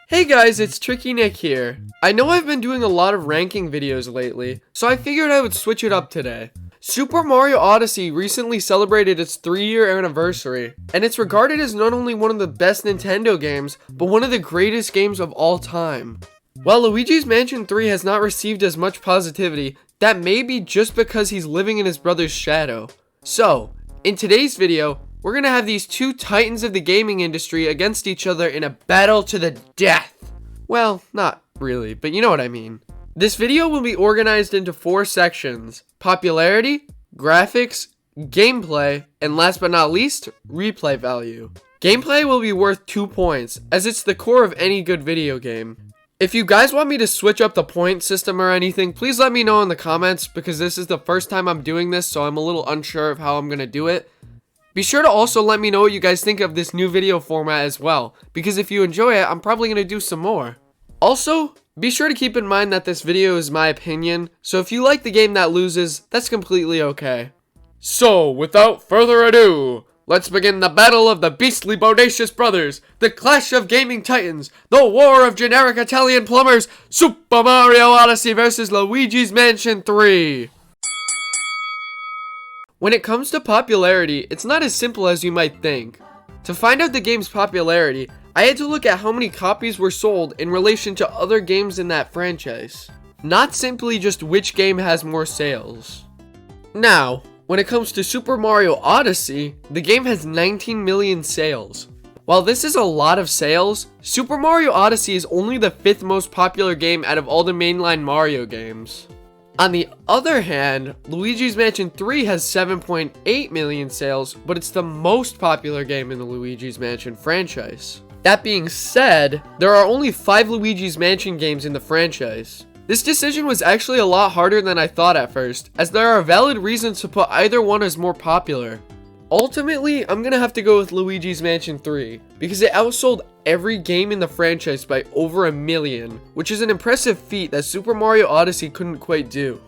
Hey guys, it's Tricky Nick here. I know I've been doing a lot of ranking videos lately, so I figured I would switch it up today. Super Mario Odyssey recently celebrated its 3-year anniversary, and it's regarded as not only one of the best Nintendo games, but one of the greatest games of all time. While Luigi's Mansion 3 has not received as much positivity, that may be just because he's living in his brother's shadow. So, in today's video, we're gonna have these two titans of the gaming industry against each other in a battle to the death. Well, not really, but you know what I mean. This video will be organized into 4 sections: popularity, graphics, gameplay, and last but not least, replay value. Gameplay will be worth 2 points, as it's the core of any good video game. If you guys want me to switch up the point system or anything, please let me know in the comments, because this is the first time I'm doing this, so I'm a little unsure of how I'm gonna do it. Be sure to also let me know what you guys think of this new video format as well, because if you enjoy it, I'm probably going to do some more. Also, be sure to keep in mind that this video is my opinion, so if you like the game that loses, that's completely okay. So, without further ado, let's begin the battle of the beastly bodacious brothers, the clash of gaming titans, the war of generic Italian plumbers, Super Mario Odyssey versus Luigi's Mansion 3. When it comes to popularity, it's not as simple as you might think. To find out the game's popularity, I had to look at how many copies were sold in relation to other games in that franchise. Not simply just which game has more sales. Now, when it comes to Super Mario Odyssey, the game has 19 million sales. While this is a lot of sales, Super Mario Odyssey is only the 5th most popular game out of all the mainline Mario games. On the other hand, Luigi's Mansion 3 has 7.8 million sales, but it's the most popular game in the Luigi's Mansion franchise. That being said, there are only 5 Luigi's Mansion games in the franchise. This decision was actually a lot harder than I thought at first, as there are valid reasons to put either one as more popular. Ultimately, I'm gonna have to go with Luigi's Mansion 3, because it outsold every game in the franchise by over 1 million, which is an impressive feat that Super Mario Odyssey couldn't quite do.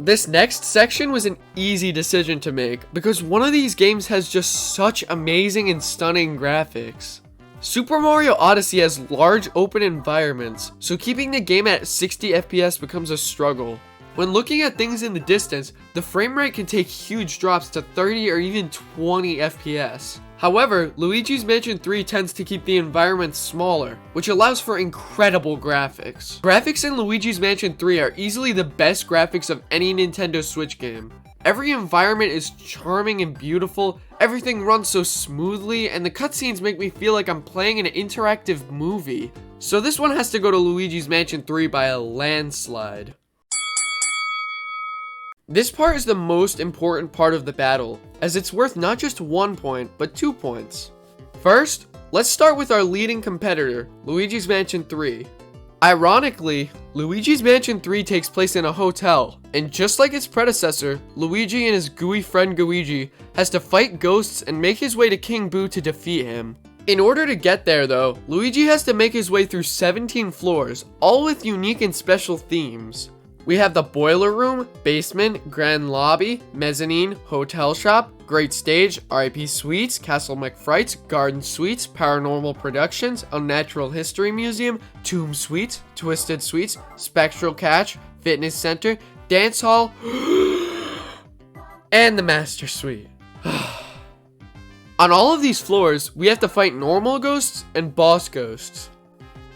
This next section was an easy decision to make, because one of these games has just such amazing and stunning graphics. Super Mario Odyssey has large open environments, so keeping the game at 60 FPS becomes a struggle. When looking at things in the distance, the frame rate can take huge drops to 30 or even 20 FPS. However, Luigi's Mansion 3 tends to keep the environments smaller, which allows for incredible graphics. Graphics in Luigi's Mansion 3 are easily the best graphics of any Nintendo Switch game. Every environment is charming and beautiful, everything runs so smoothly, and the cutscenes make me feel like I'm playing an interactive movie. So this one has to go to Luigi's Mansion 3 by a landslide. This part is the most important part of the battle, as it's worth not just 1 point, but 2 points. First, let's start with our leading competitor, Luigi's Mansion 3. Ironically, Luigi's Mansion 3 takes place in a hotel, and just like its predecessor, Luigi and his gooey friend Luigi has to fight ghosts and make his way to King Boo to defeat him. In order to get there though, Luigi has to make his way through 17 floors, all with unique and special themes. We have the boiler room, basement, grand lobby, mezzanine, hotel shop, great stage, RIP suites, Castle McFrights, garden suites, paranormal productions, unnatural history museum, tomb suites, twisted suites, spectral catch, fitness center, dance hall, and the master suite. On all of these floors, we have to fight normal ghosts and boss ghosts.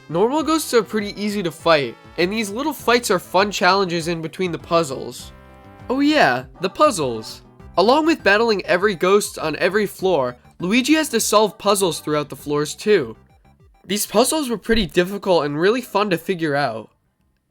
Normal ghosts are pretty easy to fight, and these little fights are fun challenges in between the puzzles. Oh yeah, the puzzles. Along with battling every ghost on every floor, Luigi has to solve puzzles throughout the floors too. These puzzles were pretty difficult and really fun to figure out.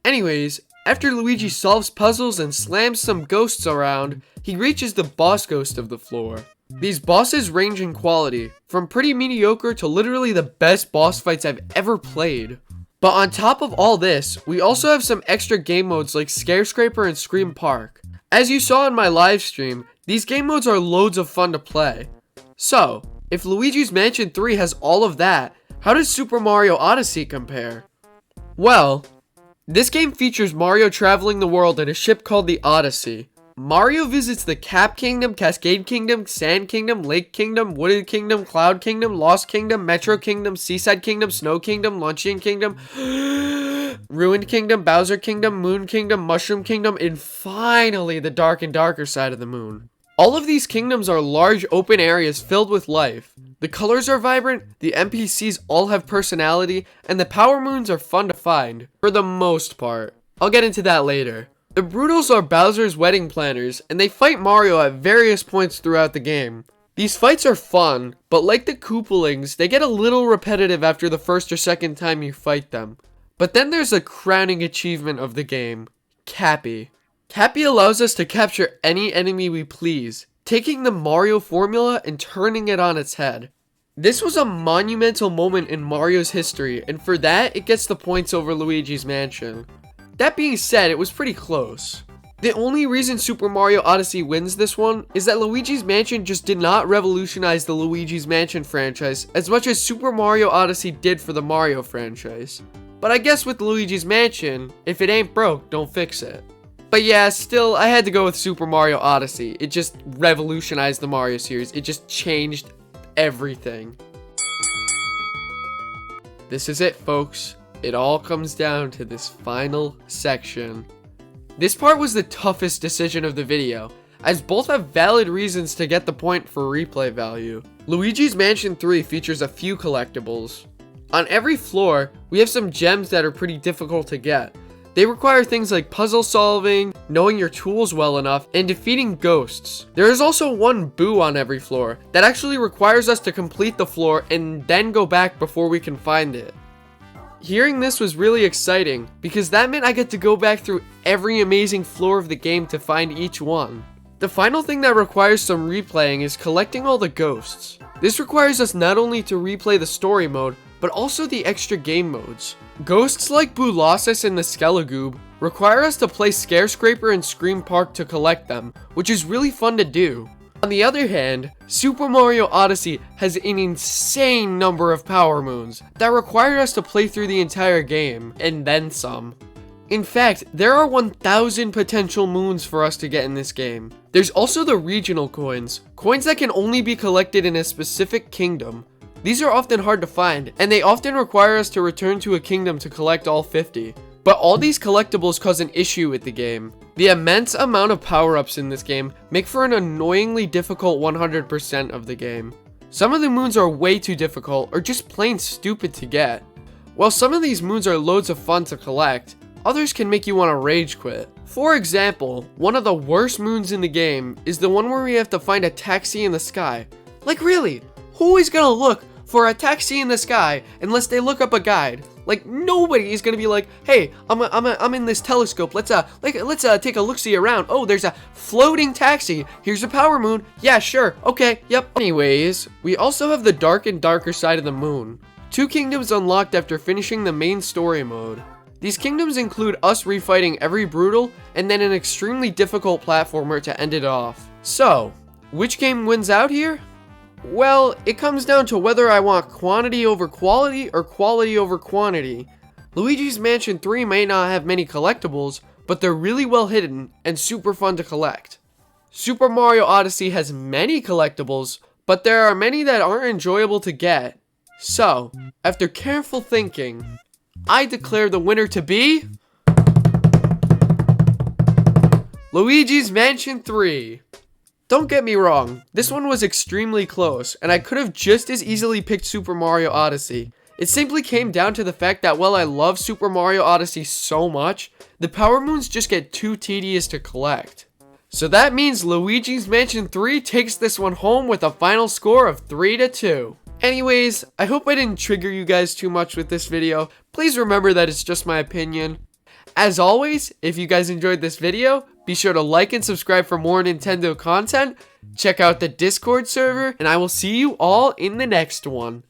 Anyways, after Luigi solves puzzles and slams some ghosts around, he reaches the boss ghost of the floor. These bosses range in quality, from pretty mediocre to literally the best boss fights I've ever played. But on top of all this, we also have some extra game modes like Scarescraper and Scream Park. As you saw in my live stream, these game modes are loads of fun to play. So, if Luigi's Mansion 3 has all of that, how does Super Mario Odyssey compare? Well, this game features Mario traveling the world in a ship called the Odyssey. Mario visits the Cap Kingdom, Cascade Kingdom, Sand Kingdom, Lake Kingdom, Wooded Kingdom, Cloud Kingdom, Lost Kingdom, Metro Kingdom, Seaside Kingdom, Snow Kingdom, Luncheon Kingdom, Ruined Kingdom, Bowser Kingdom, Moon Kingdom, Mushroom Kingdom, and finally the dark and darker side of the moon. All of these kingdoms are large open areas filled with life. The colors are vibrant, the NPCs all have personality, and the power moons are fun to find, for the most part. I'll get into that later. The Broodals are Bowser's wedding planners, and they fight Mario at various points throughout the game. These fights are fun, but like the Koopalings, they get a little repetitive after the first or second time you fight them. But then there's the crowning achievement of the game, Cappy. Cappy allows us to capture any enemy we please, taking the Mario formula and turning it on its head. This was a monumental moment in Mario's history, and for that, it gets the points over Luigi's Mansion. That being said, it was pretty close. The only reason Super Mario Odyssey wins this one is that Luigi's Mansion just did not revolutionize the Luigi's Mansion franchise as much as Super Mario Odyssey did for the Mario franchise. But I guess with Luigi's Mansion, if it ain't broke, don't fix it. But yeah, still, I had to go with Super Mario Odyssey. It just revolutionized the Mario series. It just changed everything. This is it, folks. It all comes down to this final section. This part was the toughest decision of the video, as both have valid reasons to get the point for replay value. Luigi's Mansion 3 features a few collectibles. On every floor, we have some gems that are pretty difficult to get. They require things like puzzle solving, knowing your tools well enough, and defeating ghosts. There is also one boo on every floor that actually requires us to complete the floor and then go back before we can find it. Hearing this was really exciting because that meant I get to go back through every amazing floor of the game to find each one. The final thing that requires some replaying is collecting all the ghosts. This requires us not only to replay the story mode, but also the extra game modes. Ghosts like Boolossus and the Skelligoob require us to play Scarescraper and Scream Park to collect them, which is really fun to do. On the other hand, Super Mario Odyssey has an insane number of power moons that require us to play through the entire game, and then some. In fact, there are 1,000 potential moons for us to get in this game. There's also the regional coins that can only be collected in a specific kingdom. These are often hard to find, and they often require us to return to a kingdom to collect all 50. But all these collectibles cause an issue with the game. The immense amount of power-ups in this game make for an annoyingly difficult 100% of the game. Some of the moons are way too difficult or just plain stupid to get. While some of these moons are loads of fun to collect, others can make you want to rage quit. For example, one of the worst moons in the game is the one where we have to find a taxi in the sky. Like really, who is gonna look for a taxi in the sky unless they look up a guide? Like nobody is gonna be like, hey, I'm in this telescope. Let's take a look-see around. Oh, there's a floating taxi. Here's a power moon. Yeah, sure. Okay. Yep. Anyways, we also have the dark and darker side of the moon. 2 kingdoms unlocked after finishing the main story mode. These kingdoms include us refighting every Broodal and then an extremely difficult platformer to end it off. So, which game wins out here? Well, it comes down to whether I want quantity over quality or quality over quantity. Luigi's Mansion 3 may not have many collectibles, but they're really well hidden and super fun to collect. Super Mario Odyssey has many collectibles, but there are many that aren't enjoyable to get. So, after careful thinking, I declare the winner to be Luigi's Mansion 3. Don't get me wrong, this one was extremely close, and I could have just as easily picked Super Mario Odyssey. It simply came down to the fact that while I love Super Mario Odyssey so much, the power moons just get too tedious to collect. So that means Luigi's Mansion 3 takes this one home with a final score of 3-2. Anyways, I hope I didn't trigger you guys too much with this video. Please remember that it's just my opinion. As always, if you guys enjoyed this video, be sure to like and subscribe for more Nintendo content. Check out the Discord server, and I will see you all in the next one.